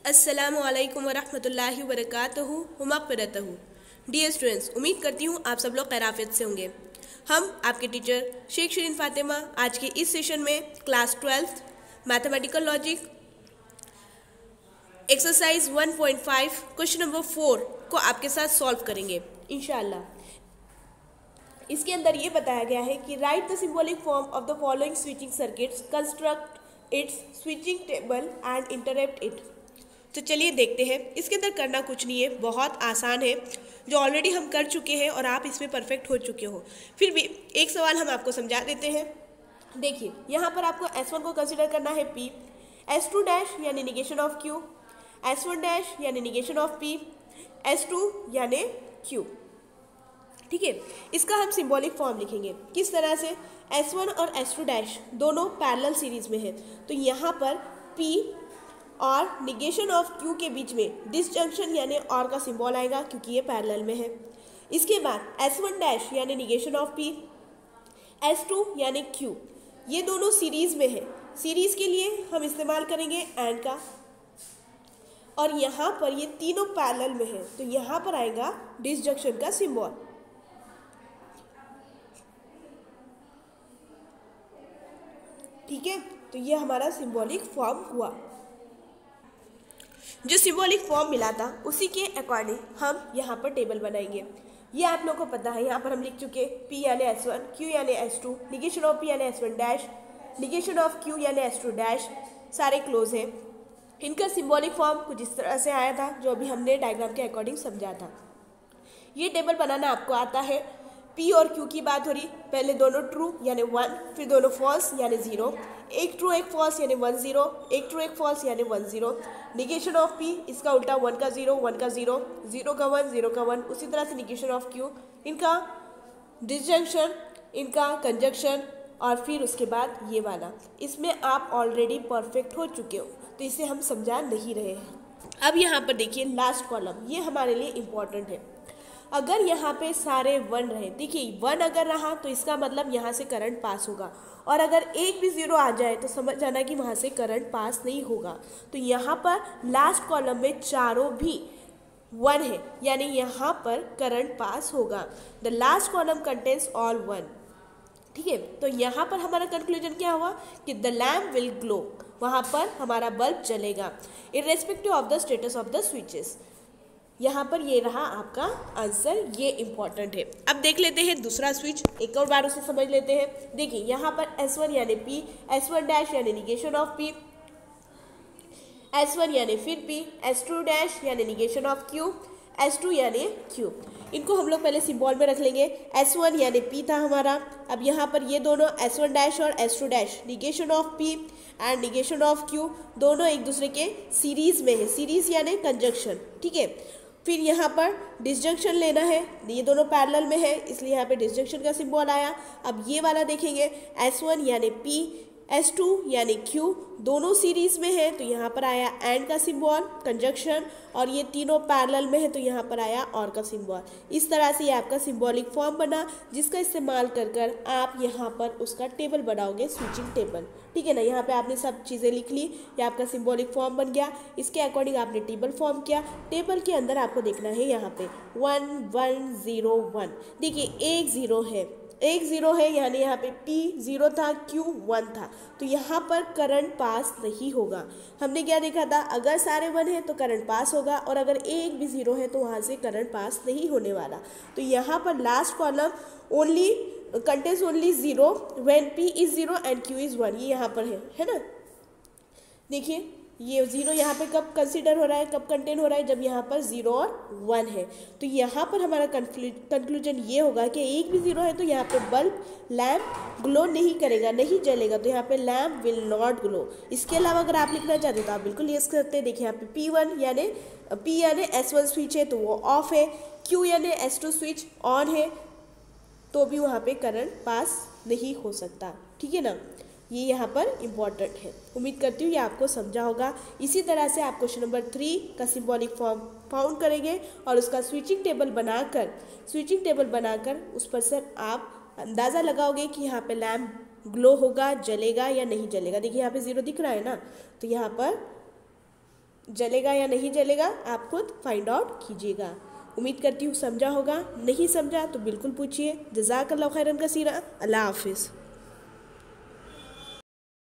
अस्सलामुअलैकुम वरहमतुल्लाहि वबरकातुहू हुमक़फ़िरतहू। Dear students, उम्मीद करती हूँ आप सब लोग खैराफियत से होंगे। हम आपके टीचर शेख शरीन फ़ातिमा आज के इस सेशन में class 12 mathematical logic exercise 1.5 question number 4 को आपके साथ सॉल्व करेंगे इंशाअल्लाह। इसके अंदर ये बताया गया है कि right the symbolic form of the following switching circuits, construct it's switching table and interrupt it. तो चलिए देखते हैं। इसके अंदर करना कुछ नहीं है, बहुत आसान है, जो ऑलरेडी हम कर चुके हैं और आप इसमें परफेक्ट हो चुके हो। फिर भी एक सवाल हम आपको समझा देते हैं। देखिए, यहाँ पर आपको S1 को कंसिडर करना है P, S2 डैश यानी negation of Q, S1 dash यानी निगेशन ऑफ P, S2 यानी Q। ठीक है, इसका हम सिंबॉलिक फॉर्म लिखेंगे किस तरह से। S1 और S2 डैश दोनों पैरेलल सीरीज में है, तो यहाँ पर P और निगेशन ऑफ Q के बीच में डिसजंक्शन यानी और का सिंबल आएगा, क्योंकि ये पैरेलल में है। इसके बाद S1 डैश यानी निगेशन ऑफ P, S2 यानी Q, ये दोनों सीरीज में है। सीरीज के लिए हम इस्तेमाल करेंगे एंड का, और यहाँ पर ये तीनों पैरेलल में है, तो यहाँ पर आएगा डिसजंक्शन का सिंबल। ठीक है, तो ये हमारा सिंबॉलिक फॉर्म हुआ। जो सिंबॉलिक फॉर्म मिला था उसी के अकॉर्डिंग हम यहाँ पर टेबल बनाएंगे। ये आप लोगों को पता है, यहाँ पर हम लिख चुके P यानी S1, Q यानी S2, निगेशन ऑफ P यानी S1 dash, negation of Q यानी S2 डैश, सारे क्लोज हैं। इनका सिंबॉलिक फॉर्म कुछ इस तरह से आया था, जो अभी हमने डायग्राम के अकॉर्डिंग समझा था। ये टेबल बनाना आपको आता है। P और Q की बात हो रही, पहले दोनों ट्रू यानी 1, फिर दोनों फॉल्स यानी 0, एक ट्रू एक फॉल्स यानी 1 0, एक ट्रू एक फॉल्स यानी 1 0। निगेशन ऑफ P, इसका उल्टा 1 का 0, 1 का 0, 0 का 1, 0 का 1। उसी तरह से निगेशन ऑफ Q, इनका डिसजंक्शन, इनका कंजक्शन, और फिर उसके बाद ये वाला। इसमें आप ऑलरेडी परफेक्ट हो चुके हो, तो इसे हम समझा नहीं रहे हैं। अब यहाँ पर देखिए लास्ट कॉलम, ये हमारे लिए इम्पॉर्टेंट है। अगर यहाँ पे सारे 1 रहे, देखिए 1 अगर रहा तो इसका मतलब यहाँ से करंट पास होगा, और अगर एक भी 0 आ जाए तो समझ जाना कि वहाँ से करंट पास नहीं होगा। तो यहाँ पर लास्ट कॉलम में चारों भी 1 है, यानी यहाँ पर करंट पास होगा। The last column contains all 1। ठीक है, तो यहाँ पर हमारा कंक्लूजन क्या हुआ कि द लैम्प विल ग्लो, वहाँ पर हमारा बल्ब जलेगा irrespective of the status of the switches. यहाँ पर ये रहा आपका आंसर, ये इम्पॉर्टेंट है। अब देख लेते हैं दूसरा स्विच, एक और बार उसे समझ लेते हैं। देखिए यहाँ पर S1 यानी P, S1 डैश यानी निगेशन ऑफ P, S1 यानी फिर P, S2 डैश यानी निगेशन ऑफ Q, S2 यानी Q। इनको हम लोग पहले सिंबल में रख लेंगे। S1 यानी P था हमारा। अब यहाँ पर ये दोनों S1 डैश और S2 dash negation of P and negation of Q दोनों एक दूसरे के सीरीज में है। सीरीज यानी कंजक्शन। ठीक है, फिर यहाँ पर डिसजंक्शन लेना है, ये दोनों पैरेलल में है, इसलिए यहाँ पे डिसजंक्शन का सिंबल आया। अब ये वाला देखेंगे, S1 यानी P, S2 यानी Q, दोनों सीरीज में है, तो यहाँ पर आया एंड का सिंबल, कंजक्शन, और ये तीनों पैरेलल में है, तो यहाँ पर आया और का सिंबल। इस तरह से ये आपका सिंबॉलिक फॉर्म बना, जिसका इस्तेमाल कर कर आप यहाँ पर उसका टेबल बनाओगे, स्विचिंग टेबल। ठीक है ना, यहाँ पे आपने सब चीज़ें लिख ली, ये आपका सिंबॉलिक फॉर्म बन गया। इसके अकॉर्डिंग आपने टेबल फॉर्म किया। टेबल के अंदर आपको देखना है यहाँ पे 1 1 0 1। देखिए एक 0 है, एक 0 है, यानी यहाँ पे P 0 था, Q 1 था, तो यहाँ पर करंट पास नहीं होगा। हमने क्या देखा था, अगर सारे 1 है तो करंट पास होगा, और अगर एक भी 0 है तो वहाँ से करंट पास नहीं होने वाला। तो यहाँ पर last column only contains only 0 when P is 0 and Q is 1। ये यहाँ पर है ना। देखिए ये 0 यहाँ पे कब कंसीडर हो रहा है, कब कंटेन हो रहा है, जब यहाँ पर 0 और 1 है। तो यहाँ पर हमारा कंक्लूजन ये होगा कि एक भी 0 है तो यहाँ पे बल्ब लैम्प ग्लो नहीं करेगा, नहीं जलेगा, तो यहाँ पे लैम्प विल नॉट ग्लो। इसके अलावा अगर आप लिखना चाहते हो तो आप बिल्कुल ये सकते हैं। देखिए यहाँ पे P यानी S1 स्विच है तो वो ऑफ है, Q यानी S2 स्विच ऑन है, तो भी वहाँ पे करंट पास नहीं हो सकता। ठीक है ना, ये यहाँ पर इम्पॉर्टेंट है। उम्मीद करती हूँ ये आपको समझा होगा। इसी तरह से आप क्वेश्चन नंबर 3 का सिंबॉलिक फॉर्म फाउंड करेंगे और उसका स्विचिंग टेबल बनाकर उस पर से आप अंदाज़ा लगाओगे कि यहाँ पे लैम्प ग्लो होगा, जलेगा या नहीं जलेगा। देखिए यहाँ पे 0 दिख रहा है ना, तो यहाँ पर जलेगा या नहीं जलेगा आप खुद फाइंड आउट कीजिएगा। उम्मीद करती हूँ समझा होगा, नहीं समझा तो बिल्कुल पूछिए। जज़ाकल्लाह खैरन कसीरा। अल्लाह हाफिज़।